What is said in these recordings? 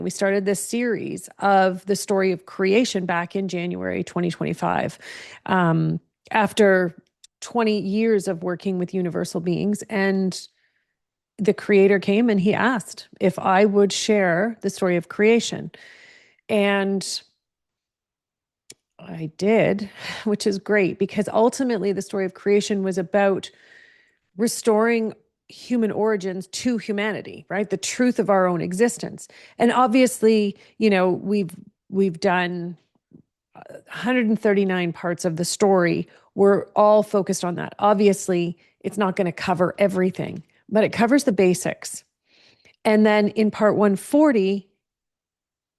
We started this series of the story of creation back in January 2025. After 20 years of working with universal beings, and the creator came and he asked if I would share the story of creation. And I did, which is great because ultimately the story of creation was about restoring human origins to humanity, right? The truth of our own existence. And obviously, we've done 139 parts of the story. We're all focused on that. Obviously, it's not going to cover everything, but it covers the basics. And then in part 140,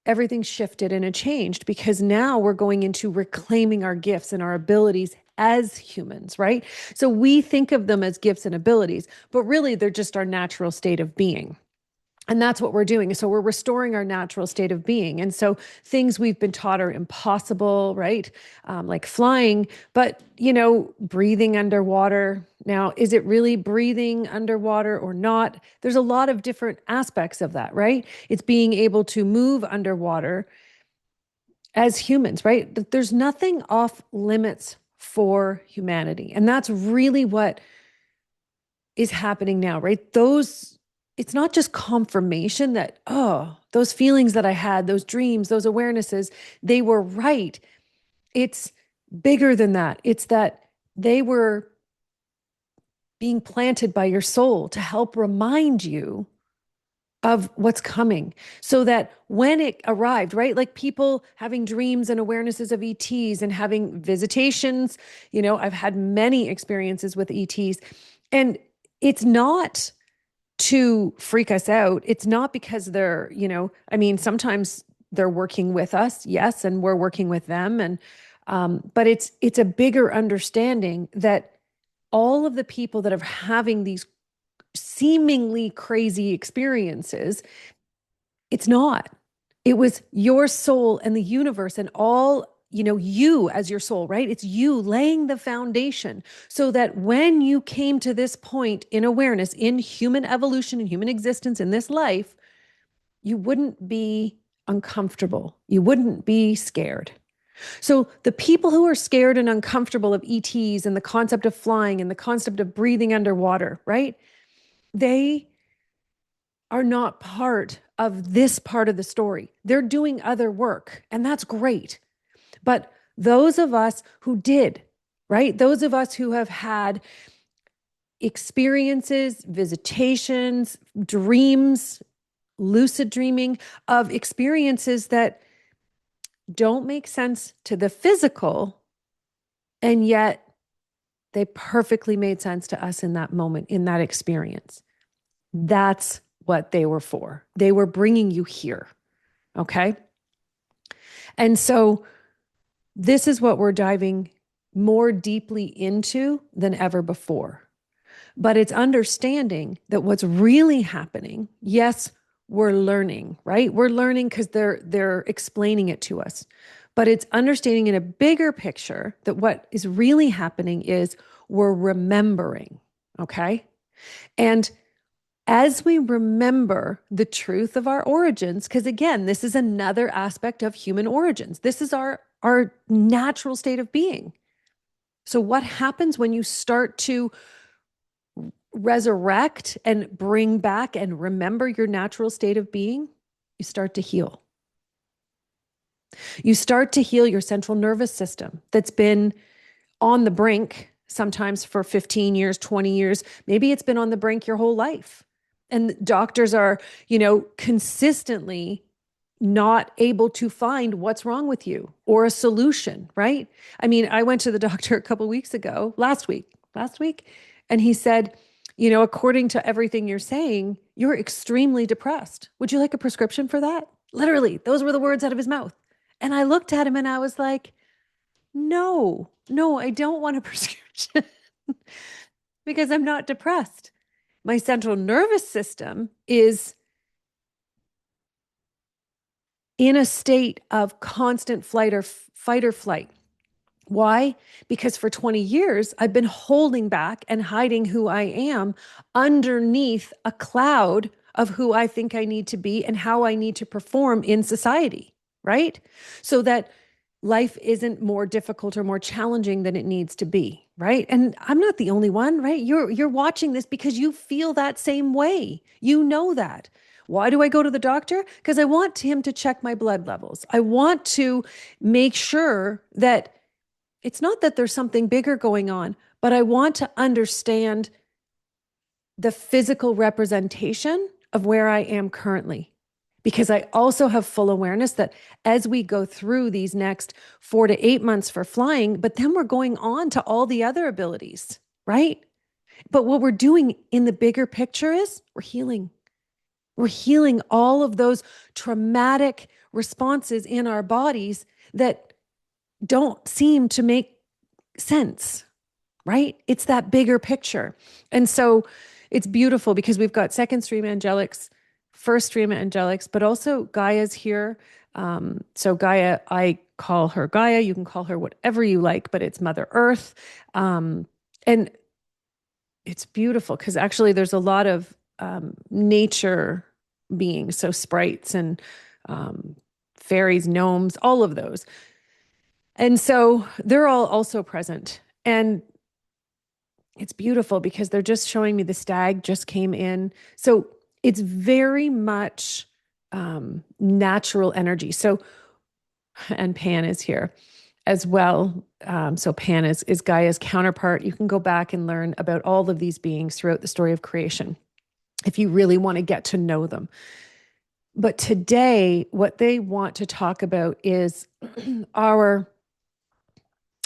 everything shifted and it changed because now we're going into reclaiming our gifts and our abilities as humans, right? So we think of them as gifts and abilities, but really they're just our natural state of being. And that's what we're doing. So we're restoring our natural state of being. And so things we've been taught are impossible, right? Like flying, but, breathing underwater. Now, is it really breathing underwater or not? There's a lot of different aspects of that, right? It's being able to move underwater as humans, right? There's nothing off limits for humanity. And that's really what is happening now, right? It's not just confirmation that, oh, those feelings that I had, those dreams, those awarenesses, they were right. It's bigger than that. It's that they were being planted by your soul to help remind you of what's coming so that when it arrived, right? Like people having dreams and awarenesses of ETs and having visitations, I've had many experiences with ETs, and it's not to freak us out. It's not because they're, sometimes they're working with us, yes, and we're working with them. And but it's a bigger understanding that all of the people that are having these seemingly crazy experiences, it's not. It was your soul and the universe and all, you as your soul, right? It's you laying the foundation so that when you came to this point in awareness, in human evolution and human existence in this life, you wouldn't be uncomfortable. You wouldn't be scared. So the people who are scared and uncomfortable of ETs and the concept of flying and the concept of breathing underwater, right? They are not part of this part of the story. They're doing other work, and that's great. But those of us who did, right? Those of us who have had experiences, visitations, dreams, lucid dreaming of experiences that don't make sense to the physical, and yet they perfectly made sense to us in that moment, in that experience. That's what they were for. They were bringing you here. Okay. And so this is what we're diving more deeply into than ever before. But it's understanding that what's really happening, yes, we're learning, right? We're learning because they're explaining it to us. But it's understanding in a bigger picture that what is really happening is we're remembering, okay? And as we remember the truth of our origins, because again, this is another aspect of human origins. This is our natural state of being. So what happens when you start to resurrect and bring back and remember your natural state of being? You start to heal. You start to heal your central nervous system that's been on the brink sometimes for 15 years, 20 years. Maybe it's been on the brink your whole life. And doctors are, consistently not able to find what's wrong with you or a solution, right? I mean, I went to the doctor a couple of weeks ago, last week, and he said, according to everything you're saying, you're extremely depressed. Would you like a prescription for that? Literally, those were the words out of his mouth. And I looked at him and I was like, no, I don't want a prescription because I'm not depressed. My central nervous system is in a state of constant fight or flight. Why? Because for 20 years, I've been holding back and hiding who I am underneath a cloud of who I think I need to be and how I need to perform in society, right? So that life isn't more difficult or more challenging than it needs to be, right? And I'm not the only one, right? You're watching this because you feel that same way. You know that. Why do I go to the doctor? Because I want him to check my blood levels. I want to make sure that it's not that there's something bigger going on, but I want to understand the physical representation of where I am currently. Because I also have full awareness that as we go through these next 4 to 8 months for flying, but then we're going on to all the other abilities, right? But what we're doing in the bigger picture is we're healing. We're healing all of those traumatic responses in our bodies that don't seem to make sense, right? It's that bigger picture. And so it's beautiful because we've got second stream angelics, first stream angelics, but also Gaia's here. So Gaia, I call her Gaia. You can call her whatever you like, but it's Mother Earth. And it's beautiful because actually there's a lot of nature beings, so sprites and fairies, gnomes, all of those. And so they're all also present. And it's beautiful because they're just showing me the stag just came in. So it's very much natural energy. So, and Pan is here as well. So Pan is Gaia's counterpart. You can go back and learn about all of these beings throughout the story of creation if you really want to get to know them. But today, what they want to talk about is our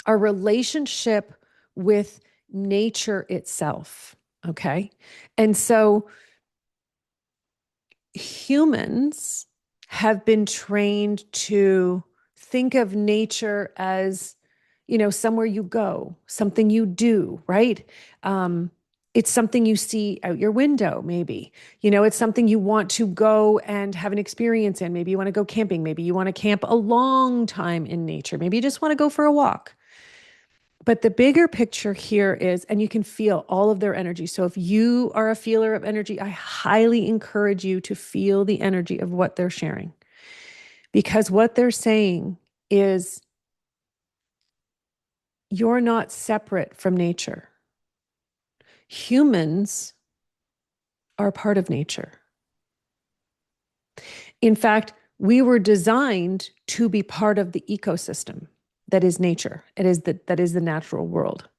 relationship with nature itself. Okay. And so humans have been trained to think of nature as, somewhere you go, something you do, right? It's something you see out your window, maybe. It's something you want to go and have an experience in. Maybe you want to go camping. Maybe you want to camp a long time in nature. Maybe you just want to go for a walk. But the bigger picture here is, and you can feel all of their energy. So if you are a feeler of energy, I highly encourage you to feel the energy of what they're sharing. Because what they're saying is, you're not separate from nature. Humans are part of nature. In fact, we were designed to be part of the ecosystem that is nature. That is the natural world.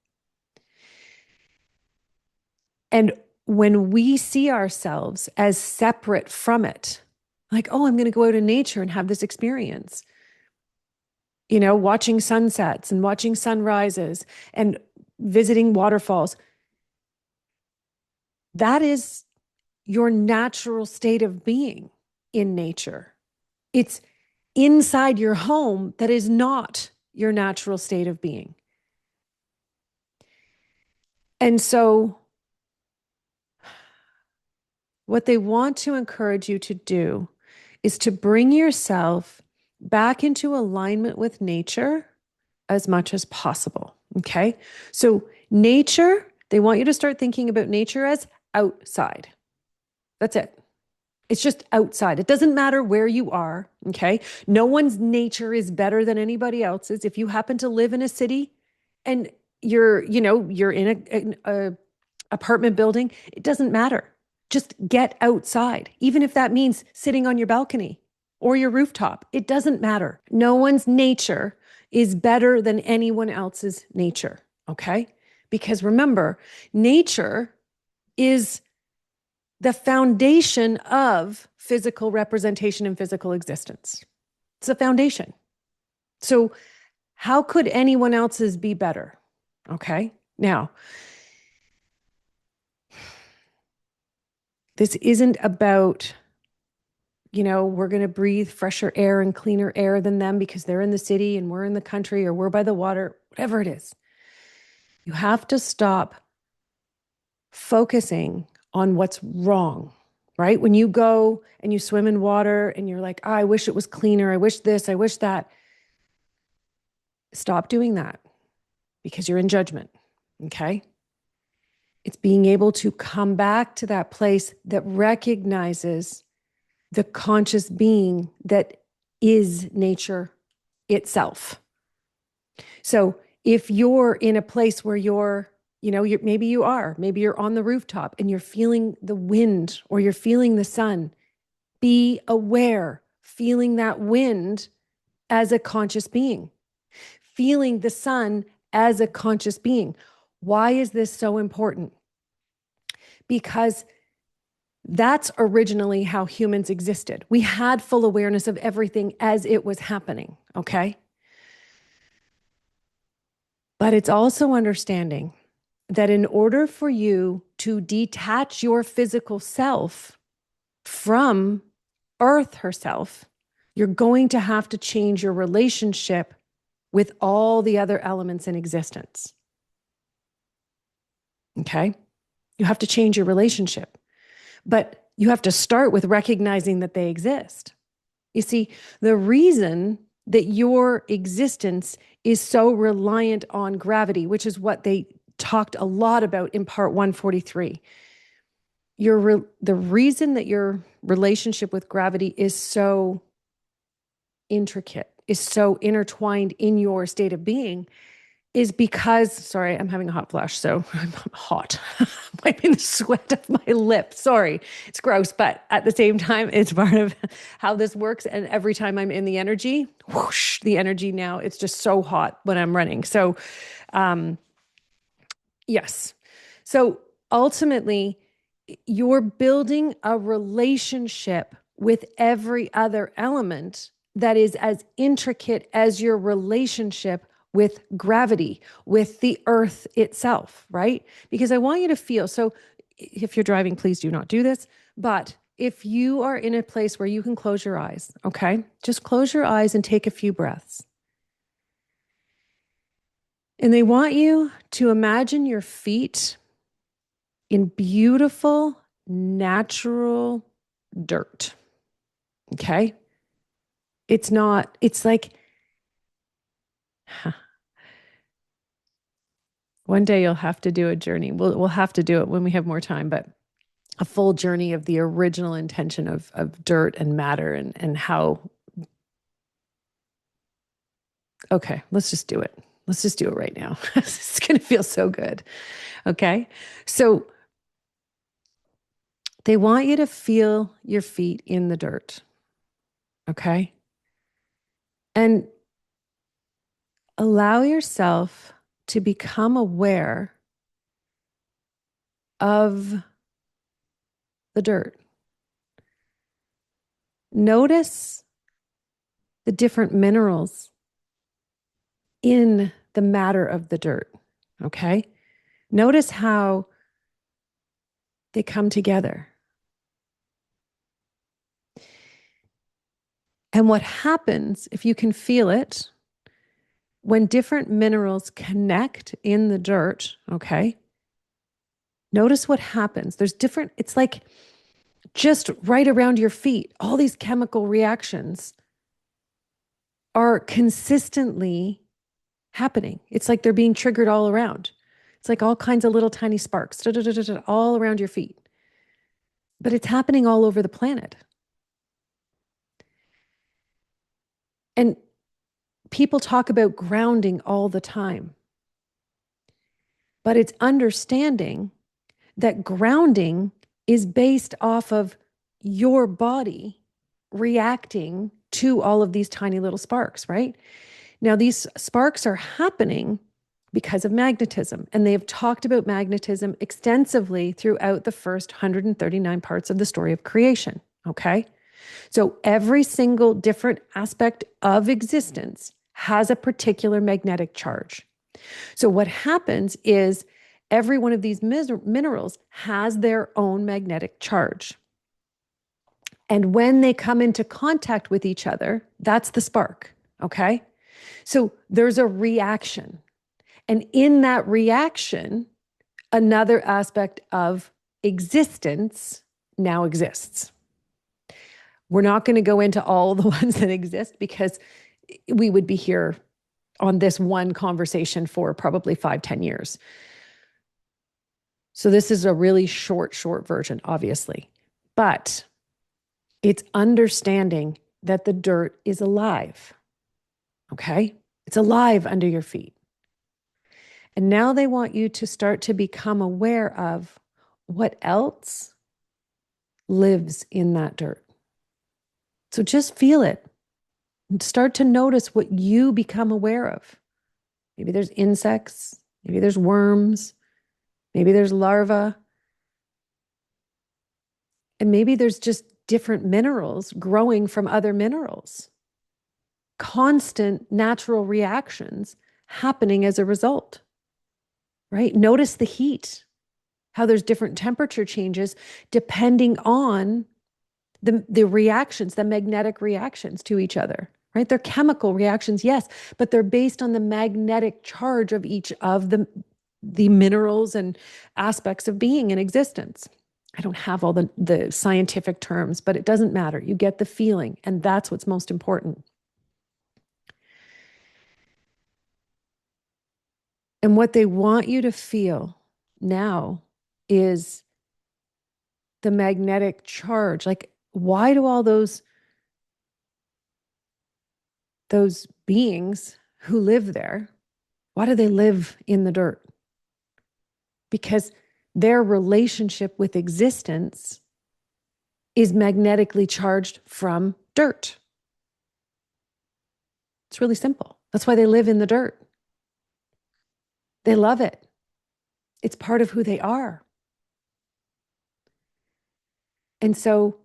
And when we see ourselves as separate from it, like, oh, I'm going to go out in nature and have this experience, watching sunsets and watching sunrises and visiting waterfalls, that is your natural state of being in nature. It's inside your home that is not your natural state of being. And so what they want to encourage you to do is to bring yourself back into alignment with nature as much as possible. Okay. So nature, they want you to start thinking about nature as outside. That's it. It's just outside. It doesn't matter where you are. Okay. No one's nature is better than anybody else's. If you happen to live in a city and you're in a apartment building, it doesn't matter. Just get outside, even if that means sitting on your balcony or your rooftop. It doesn't matter. No one's nature is better than anyone else's nature, okay? Because remember, nature is the foundation of physical representation and physical existence. It's a foundation. So how could anyone else's be better? Okay? Now, this isn't about, we're going to breathe fresher air and cleaner air than them because they're in the city and we're in the country or we're by the water, whatever it is. You have to stop focusing on what's wrong, right? When you go and you swim in water and you're like, oh, I wish it was cleaner. I wish this, I wish that. Stop doing that because you're in judgment, okay? It's being able to come back to that place that recognizes the conscious being that is nature itself. So if you're in a place where maybe you're on the rooftop and you're feeling the wind or you're feeling the sun, be aware, feeling that wind as a conscious being, feeling the sun as a conscious being. Why is this so important? Because that's originally how humans existed. We had full awareness of everything as it was happening, okay? But it's also understanding that in order for you to detach your physical self from Earth herself, you're going to have to change your relationship with all the other elements in existence. Okay? You have to change your relationship, but you have to start with recognizing that they exist. You see, the reason that your existence is so reliant on gravity, which is what they talked a lot about in part 143. The reason that your relationship with gravity is so intricate, is so intertwined in your state of being, is because, sorry, I'm having a hot flash, so I'm hot. I'm wiping the sweat off my lip. Sorry, it's gross, but at the same time, it's part of how this works. And every time I'm in the energy, whoosh, the energy now, it's just so hot when I'm running. So, yes. So ultimately, you're building a relationship with every other element that is as intricate as your relationship with gravity, with the earth itself, right? Because I want you to feel, so if you're driving, please do not do this. But if you are in a place where you can close your eyes, okay, just close your eyes and take a few breaths. And they want you to imagine your feet in beautiful, natural dirt. Okay. It's like, one day you'll have to do a journey. We'll have to do it when we have more time, but a full journey of the original intention of dirt and matter and how. Okay, let's just do it. Let's just do it right now. It's going to feel so good. Okay. So they want you to feel your feet in the dirt. Okay. And allow yourself to become aware of the dirt. Notice the different minerals in the matter of the dirt. Okay. Notice how they come together. And what happens, if you can feel it, when different minerals connect in the dirt, okay, notice what happens. It's like just right around your feet, all these chemical reactions are consistently happening. It's like they're being triggered all around. It's like all kinds of little tiny sparks all around your feet. But it's happening all over the planet. And people talk about grounding all the time. But it's understanding that grounding is based off of your body reacting to all of these tiny little sparks, right? Now, these sparks are happening because of magnetism, and they have talked about magnetism extensively throughout the first 139 parts of the story of creation, okay? So every single different aspect of existence has a particular magnetic charge. So what happens is every one of these minerals has their own magnetic charge. And when they come into contact with each other, that's the spark, okay? So there's a reaction. And in that reaction, another aspect of existence now exists. We're not going to go into all the ones that exist because we would be here on this one conversation for probably 5-10 years. So this is a really short version, obviously, but it's understanding that the dirt is alive. Okay. It's alive under your feet. And now they want you to start to become aware of what else lives in that dirt. So just feel it and start to notice what you become aware of. Maybe there's insects, maybe there's worms, maybe there's larvae, and maybe there's just different minerals growing from other minerals. Constant natural reactions happening as a result, right? Notice the heat, how there's different temperature changes depending on the reactions, the magnetic reactions to each other, right? They're chemical reactions, yes, but they're based on the magnetic charge of each of the minerals and aspects of being in existence. I don't have all the scientific terms, but it doesn't matter. You get the feeling, and that's what's most important. And what they want you to feel now is the magnetic charge. Like, why do all those beings who live there, why do they live in the dirt? Because their relationship with existence is magnetically charged from dirt. It's really simple. That's why they live in the dirt. They love it. It's part of who they are. And so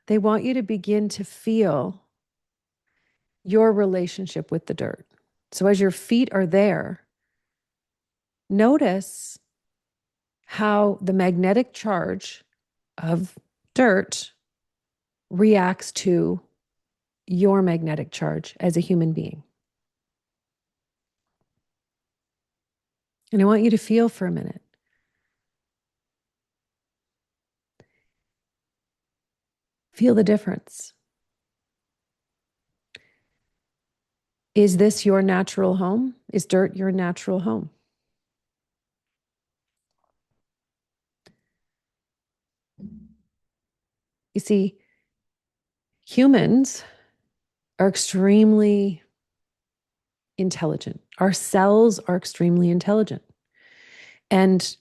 they want you to begin to feel your relationship with the dirt. So as your feet are there, notice how the magnetic charge of dirt reacts to your magnetic charge as a human being. And I want you to feel for a minute. Feel the difference. Is this your natural home? Is dirt your natural home? You see, humans are extremely intelligent. Our cells are extremely intelligent. And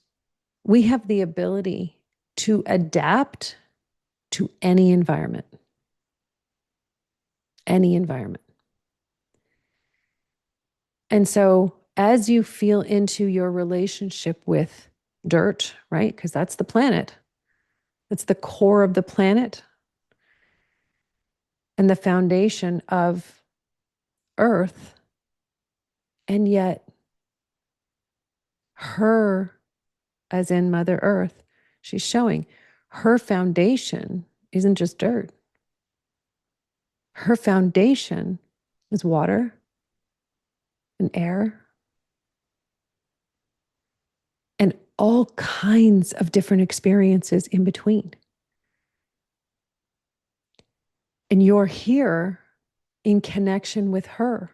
we have the ability to adapt to any environment. Any environment. And so as you feel into your relationship with dirt, right? Because that's the planet. That's the core of the planet and the foundation of Earth. And yet her, as in Mother Earth, she's showing her foundation isn't just dirt. Her foundation is water and air and all kinds of different experiences in between. And you're here in connection with her,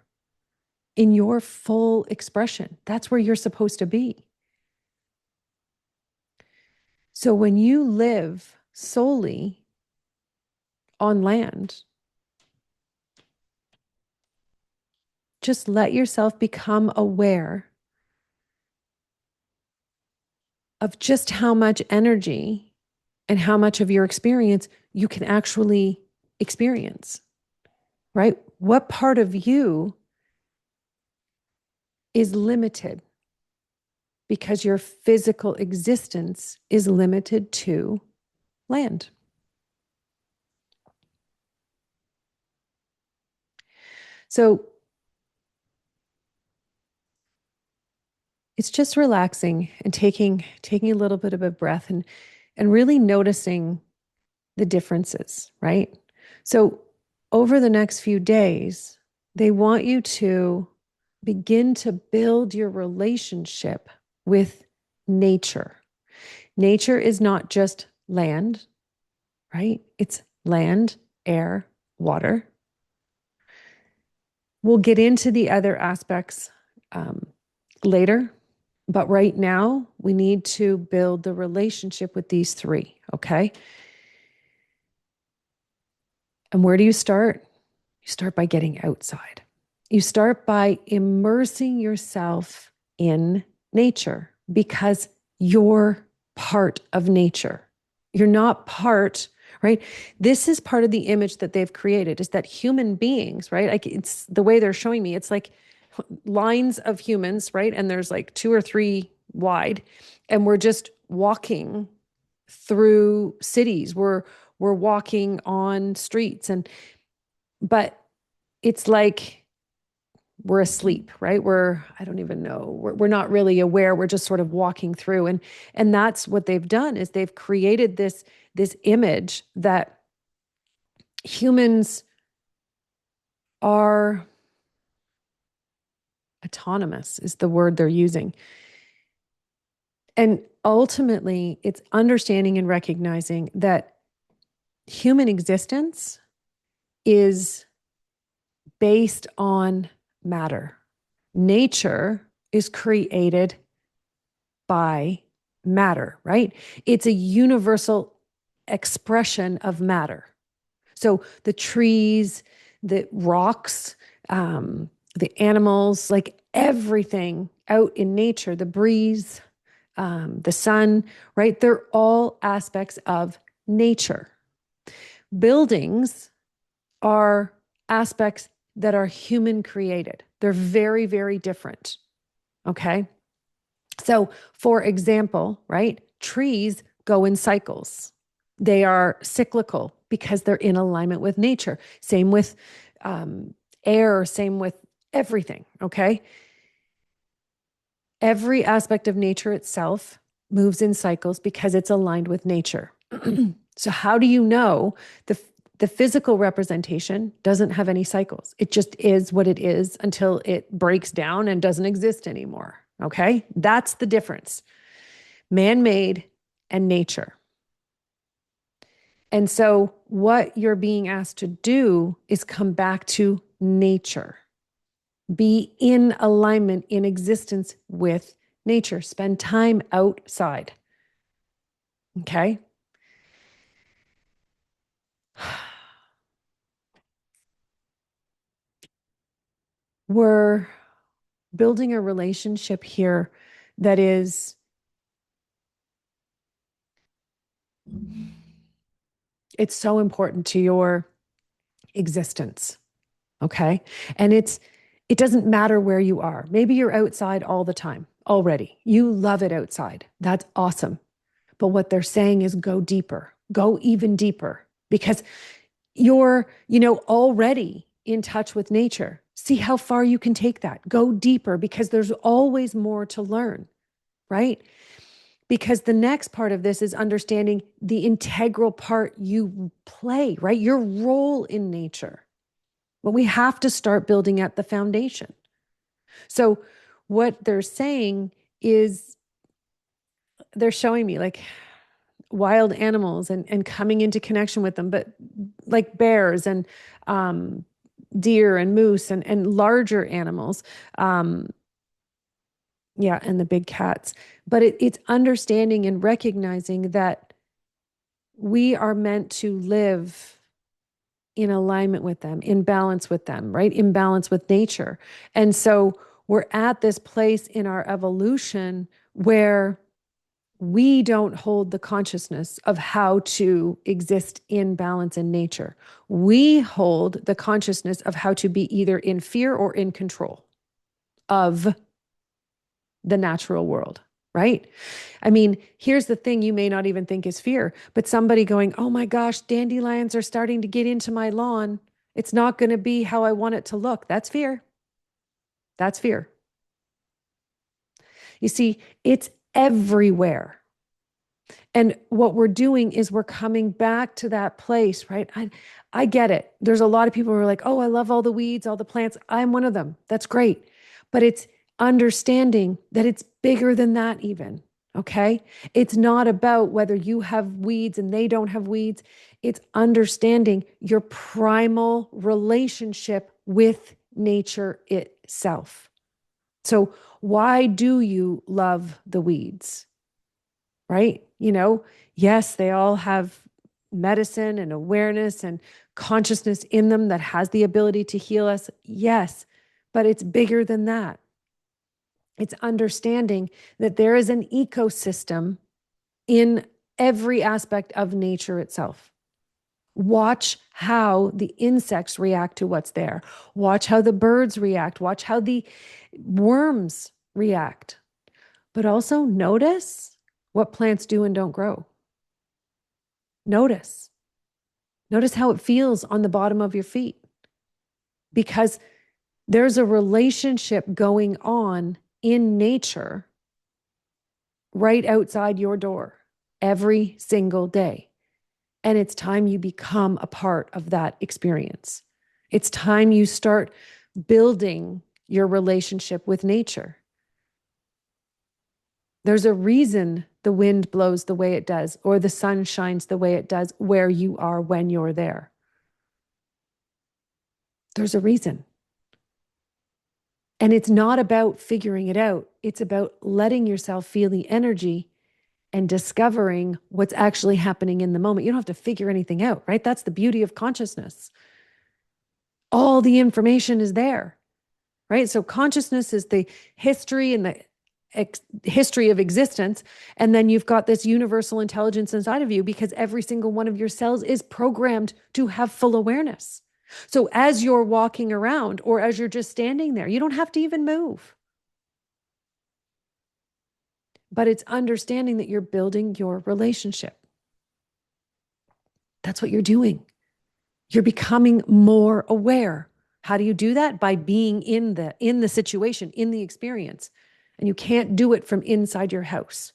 in your full expression. That's where you're supposed to be. So when you live solely on land, just let yourself become aware of just how much energy and how much of your experience you can actually experience, right? What part of you is limited because your physical existence is limited to land? So it's just relaxing and taking a little bit of a breath and really noticing the differences, right? So over the next few days, they want you to begin to build your relationship with nature. Nature is not just land, right? It's land, air, water. We'll get into the other aspects later, But right now, we need to build the relationship with these three, okay? And where do you start? You start by getting outside. You start by immersing yourself in nature because you're part of nature. You're not part, right? This is part of the image that they've created is that human beings, right? Like it's the way they're showing me. It's like lines of humans, right? And there's like 2 or 3 wide, and we're just walking through cities. We're walking on streets, and but it's like we're asleep, right? I don't even know. We're not really aware. We're just sort of walking through. And that's what they've done is they've created this image that humans are autonomous is the word they're using. And ultimately, it's understanding and recognizing that human existence is based on matter. Nature is created by matter, right? It's a universal expression of matter. So the trees, the rocks, the animals, like everything out in nature, the breeze, the sun, right? They're all aspects of nature. Buildings are aspects that are human created. They're very, very different. Okay. So, for example, right, trees go in cycles. They are cyclical because they're in alignment with nature. Same with air, same with everything. Okay. Every aspect of nature itself moves in cycles because it's aligned with nature. So, how do you know the physical representation doesn't have any cycles? It just is what it is until it breaks down and doesn't exist anymore. Okay. That's the difference. Man-made and nature. And so what you're being asked to do is come back to nature. Be in alignment, in existence with nature. Spend time outside. Okay. We're building a relationship here that is it's so important to your existence. Okay. And it doesn't matter where you are. Maybe you're outside all the time already. You love it outside. That's awesome. But what they're saying is go deeper, go even deeper because you're, already in touch with nature. See how far you can take that. Go deeper because there's always more to learn, right? Because the next part of this is understanding the integral part you play, right? Your role in nature. But we have to start building at the foundation. So what they're saying is they're showing me like wild animals and coming into connection with them, but like bears and deer and moose and larger animals. Yeah, and the big cats. But it's understanding and recognizing that we are meant to live in alignment with them, in balance with them, right? In balance with nature. And so we're at this place in our evolution where we don't hold the consciousness of how to exist in balance in nature. We hold the consciousness of how to be either in fear or in control of the natural world, right? I mean, here's the thing you may not even think is fear, but somebody going, oh my gosh, dandelions are starting to get into my lawn. It's not going to be how I want it to look. That's fear. That's fear. You see, it's everywhere. And what we're doing is we're coming back to that place, right? I get it. There's a lot of people who are like, oh, I love all the weeds, all the plants. I'm one of them. That's great. But it's understanding that it's bigger than that, even. Okay. It's not about whether you have weeds and they don't have weeds. It's understanding your primal relationship with nature itself. So, Why do you love the weeds? Right? Yes, they all have medicine and awareness and consciousness in them that has the ability to heal us. Yes, but it's bigger than that. It's understanding that there is an ecosystem in every aspect of nature itself. Watch how the insects react to what's there. Watch how the birds react. Watch how the worms react. But also notice what plants do and don't grow. Notice. Notice how it feels on the bottom of your feet. Because there's a relationship going on in nature right outside your door every single day. And it's time you become a part of that experience. It's time you start building your relationship with nature. There's a reason the wind blows the way it does, or the sun shines the way it does where you are when you're there. There's a reason. And it's not about figuring it out. It's about letting yourself feel the energy and discovering what's actually happening in the moment. You don't have to figure anything out, right? That's the beauty of consciousness. All the information is there, right? So consciousness is the history and the history of existence. And then you've got this universal intelligence inside of you because every single one of your cells is programmed to have full awareness. So as you're walking around or as you're just standing there, you don't have to even move. But it's understanding that you're building your relationship. That's what you're doing. You're becoming more aware. How do you do that? By being in the situation, in the experience. And you can't do it from inside your house.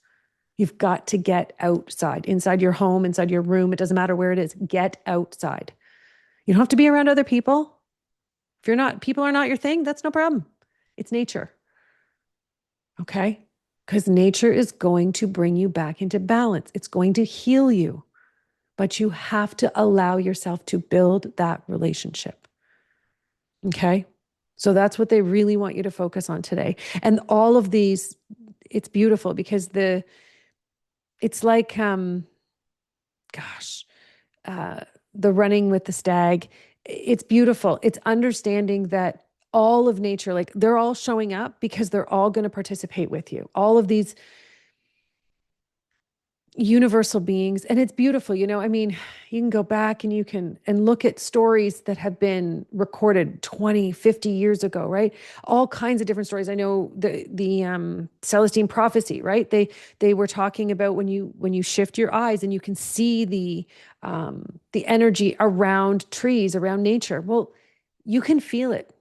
You've got to get outside, inside your home, inside your room. It doesn't matter where it is. Get outside. You don't have to be around other people. If people are not your thing, that's no problem. It's nature. Okay? Because nature is going to bring you back into balance. It's going to heal you. But you have to allow yourself to build that relationship. Okay? So that's what they really want you to focus on today. And all of these, it's beautiful because it's like, the running with the stag. It's beautiful. It's understanding that all of nature, like they're all showing up because they're all going to participate with you. All of these universal beings. And it's beautiful. I mean, you can go back and you can look at stories that have been recorded 20, 50 years ago, right? All kinds of different stories. I know the Celestine prophecy, right? They were talking about when you shift your eyes and you can see the energy around trees, around nature. Well, you can feel it.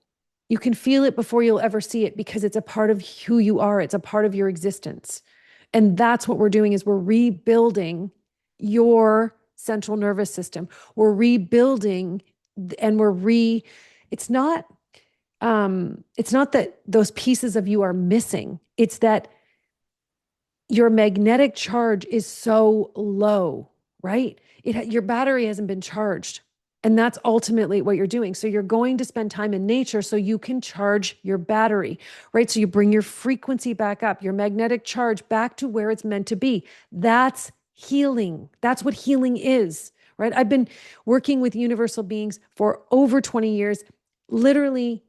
You can feel it before you'll ever see it because it's a part of who you are. It's a part of your existence. And that's what we're doing is we're rebuilding your central nervous system. We're rebuilding and it's not that those pieces of you are missing. It's that your magnetic charge is so low, right? Your battery hasn't been charged. And that's ultimately what you're doing. So you're going to spend time in nature so you can charge your battery, right? So you bring your frequency back up, your magnetic charge back to where it's meant to be. That's healing. That's what healing is, right? I've been working with universal beings for over 20 years, literally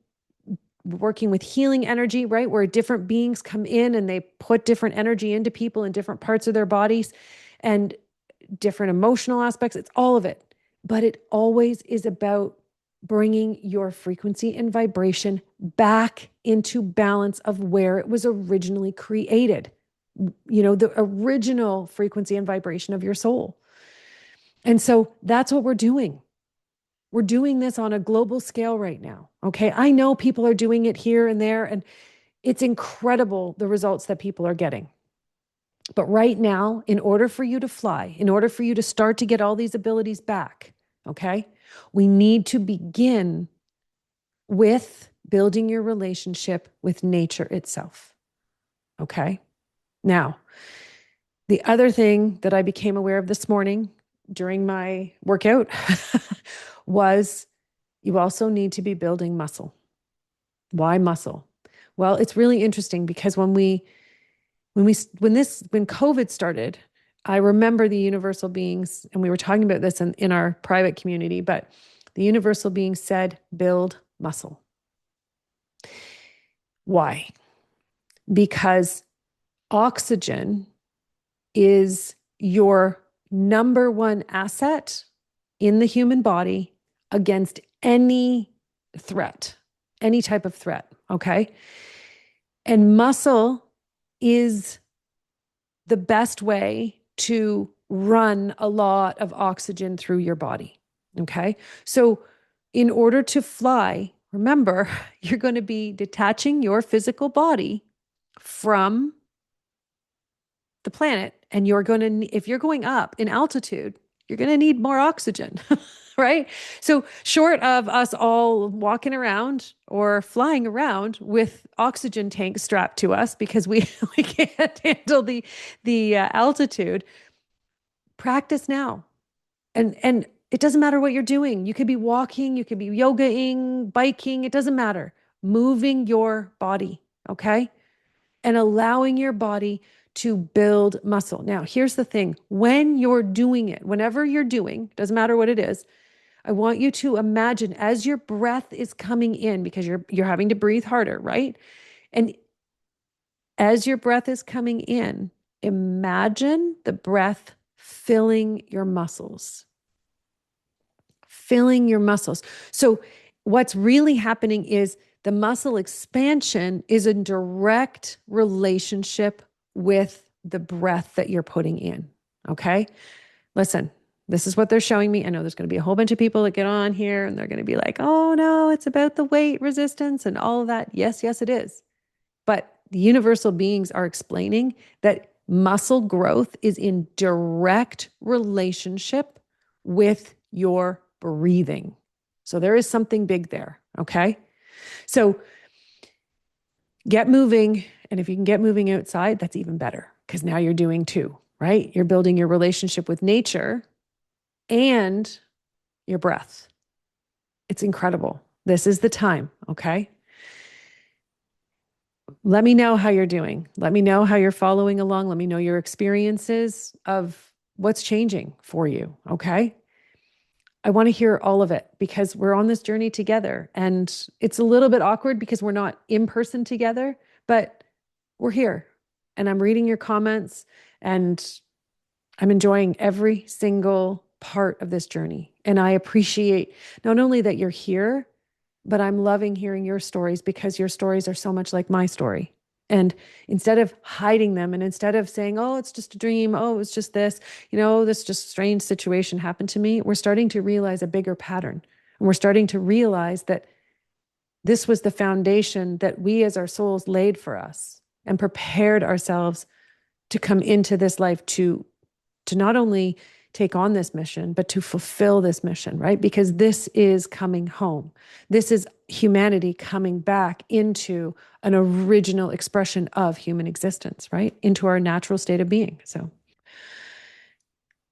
working with healing energy, right? Where different beings come in and they put different energy into people in different parts of their bodies and different emotional aspects. It's all of it. But it always is about bringing your frequency and vibration back into balance of where it was originally created, the original frequency and vibration of your soul. And so that's what we're doing. We're doing this on a global scale right now. Okay. I know people are doing it here and there, and it's incredible the results that people are getting. But right now, in order for you to fly, in order for you to start to get all these abilities back, okay, we need to begin with building your relationship with nature itself. Okay. Now, the other thing that I became aware of this morning during my workout was you also need to be building muscle. Why muscle? Well, it's really interesting because when COVID started, I remember the universal beings, and we were talking about this in our private community, but the universal beings said, build muscle. Why? Because oxygen is your number one asset in the human body against any threat, any type of threat. Okay. And muscle is the best way to run a lot of oxygen through your body. Okay. So, in order to fly, remember, you're going to be detaching your physical body from the planet, and you're going to, if you're going up in altitude, you're going to need more oxygen. Right. So, short of us all walking around or flying around with oxygen tanks strapped to us because we can't handle the altitude, practice now. And it doesn't matter what you're doing. You could be walking, you could be yogaing, biking, it doesn't matter. Moving your body, okay? And allowing your body to build muscle. Now, here's the thing. When you're doing it, whenever you're doing, doesn't matter what it is, I want you to imagine as your breath is coming in, because you're having to breathe harder, right? And as your breath is coming in, imagine the breath filling your muscles. Filling your muscles. So what's really happening is the muscle expansion is a direct relationship with the breath that you're putting in. Okay. Listen, this is what they're showing me. I know there's going to be a whole bunch of people that get on here and they're going to be like, oh no, it's about the weight resistance and all of that. Yes, yes, it is. But the universal beings are explaining that muscle growth is in direct relationship with your breathing. So there is something big there. Okay. So get moving. And if you can get moving outside, that's even better because now you're doing two, right? You're building your relationship with nature and your breath. It's incredible. This is the time. Okay. Let me know how you're doing. Let me know how you're following along. Let me know your experiences of what's changing for you. Okay. I want to hear all of it because we're on this journey together, and it's a little bit awkward because we're not in person together, but we're here and I'm reading your comments and I'm enjoying every single part of this journey. And I appreciate not only that you're here, but I'm loving hearing your stories because your stories are so much like my story. And instead of hiding them and instead of saying, oh, it's just a dream, oh, it's just this, this just strange situation happened to me, we're starting to realize a bigger pattern. And we're starting to realize that this was the foundation that we as our souls laid for us and prepared ourselves to come into this life to not only take on this mission, but to fulfill this mission, right? Because this is coming home. This is humanity coming back into an original expression of human existence, right? Into our natural state of being. So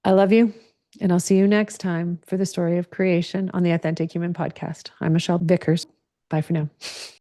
I love you. And I'll see you next time for the story of creation on the Authentic Human Podcast. I'm Michelle Vickers. Bye for now.